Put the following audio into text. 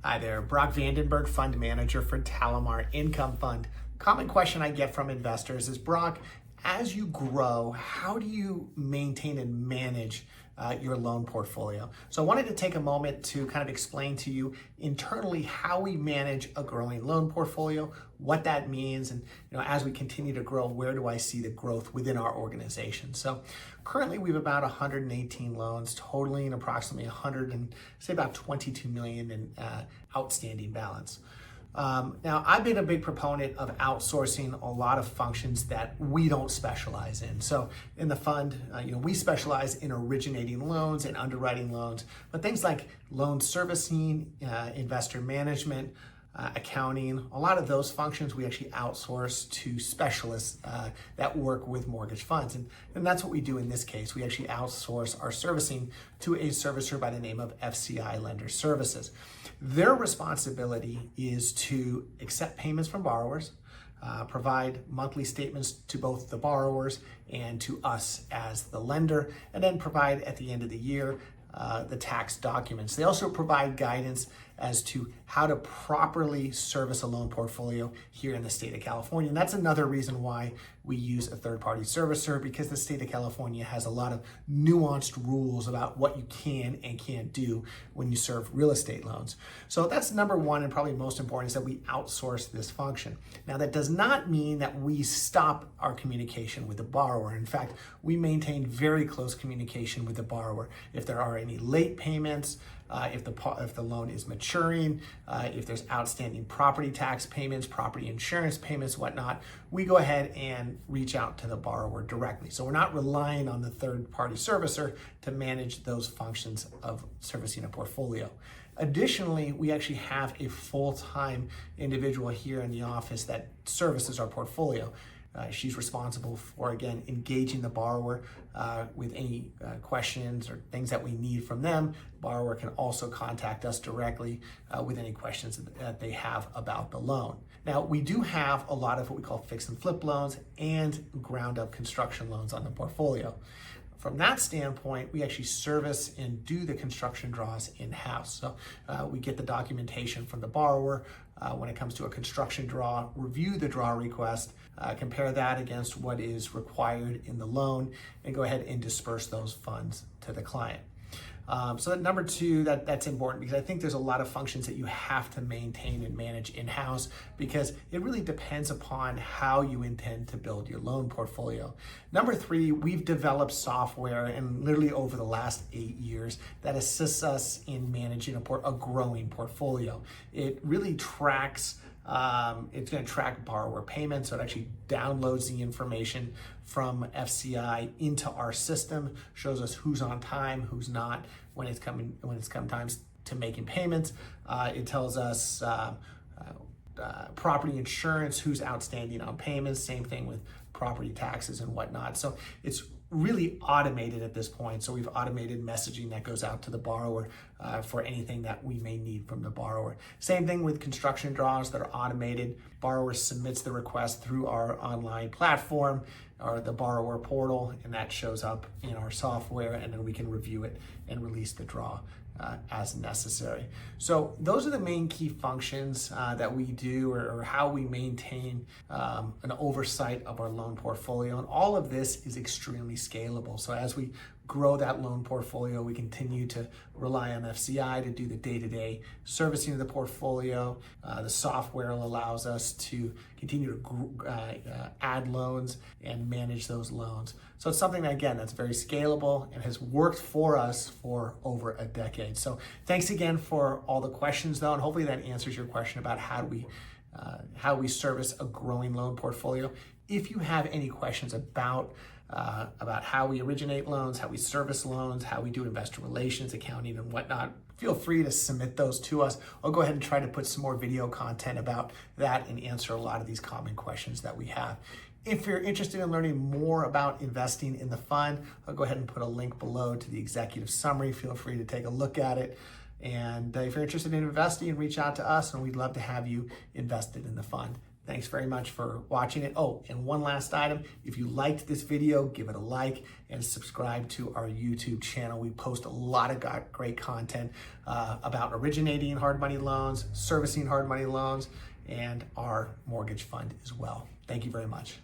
Hi there, Brock VandenBerg, Fund Manager for TaliMar Income Fund. Common question I get from investors is, Brock, as you grow, how do you maintain and manage your loan portfolio? So I wanted to take a moment to kind of explain to you internally how we manage a growing loan portfolio, what that means, and as we continue to grow, where do I see the growth within our organization? So currently we have about 118 loans, totaling approximately about 22 million in outstanding balance. Now, I've been a big proponent of outsourcing a lot of functions that we don't specialize in. So in the fund, we specialize in originating loans and underwriting loans, but things like loan servicing, investor management, accounting, a lot of those functions we actually outsource to specialists that work with mortgage funds. And that's what we do in this case. We actually outsource our servicing to a servicer by the name of FCI Lender Services. Their responsibility is to accept payments from borrowers, provide monthly statements to both the borrowers and to us as the lender, and then provide at the end of the year the tax documents. They also provide guidance as to how to properly service a loan portfolio here in the state of California. And that's another reason why we use a third-party servicer, because the state of California has a lot of nuanced rules about what you can and can't do when you serve real estate loans. So that's number one, and probably most important, is that we outsource this function. Now, that does not mean that we stop our communication with the borrower. In fact, we maintain very close communication with the borrower. If there are any late payments, if the loan is maturing, if there's outstanding property tax payments, property insurance payments, whatnot, we go ahead and reach out to the borrower directly. So we're not relying on the third-party servicer to manage those functions of servicing a portfolio. Additionally, we actually have a full-time individual here in the office that services our portfolio. She's responsible for, again, engaging the borrower with any questions or things that we need from them. Borrower can also contact us directly with any questions that they have about the loan. Now, we do have a lot of what we call fix and flip loans and ground up construction loans on the portfolio. From that standpoint, we actually service and do the construction draws in-house. So we get the documentation from the borrower when it comes to a construction draw, review the draw request, compare that against what is required in the loan, and go ahead and disperse those funds to the client. So that number two, that's important, because I think there's a lot of functions that you have to maintain and manage in-house, because it really depends upon how you intend to build your loan portfolio. Number three, we've developed software, and literally over the last 8 years, that assists us in managing a growing portfolio. It really tracks it's going to track borrower payments, so it actually downloads the information from FCI into our system, shows us who's on time, who's not, when it's come time to making payments. It tells us property insurance, who's outstanding on payments, same thing with property taxes and whatnot. So it's really automated at this point. So we've automated messaging that goes out to the borrower for anything that we may need from the borrower. Same thing with construction draws that are automated. Borrower submits the request through our online platform or the borrower portal, and that shows up in our software, and then we can review it and release the draw as necessary. So those are the main key functions that we do, or how we maintain an oversight of our loan portfolio. And all of this is extremely scalable. So as we grow that loan portfolio, we continue to rely on FCI to do the day-to-day servicing of the portfolio. The software allows us to continue to add loans and manage those loans. So it's something that, again, that's very scalable and has worked for us for over a decade. So thanks again for all the questions, though, and hopefully that answers your question about how we service a growing loan portfolio. If you have any questions about how we originate loans, how we service loans, how we do investor relations, accounting, and whatnot, feel free to submit those to us. I'll go ahead and try to put some more video content about that and answer a lot of these common questions that we have. If you're interested in learning more about investing in the fund, I'll go ahead and put a link below to the executive summary. Feel free to take a look at it. And if you're interested in investing, reach out to us, and we'd love to have you invested in the fund. Thanks very much for watching it. Oh, and one last item. If you liked this video, give it a like and subscribe to our YouTube channel. We post a lot of great content about originating hard money loans, servicing hard money loans, and our mortgage fund as well. Thank you very much.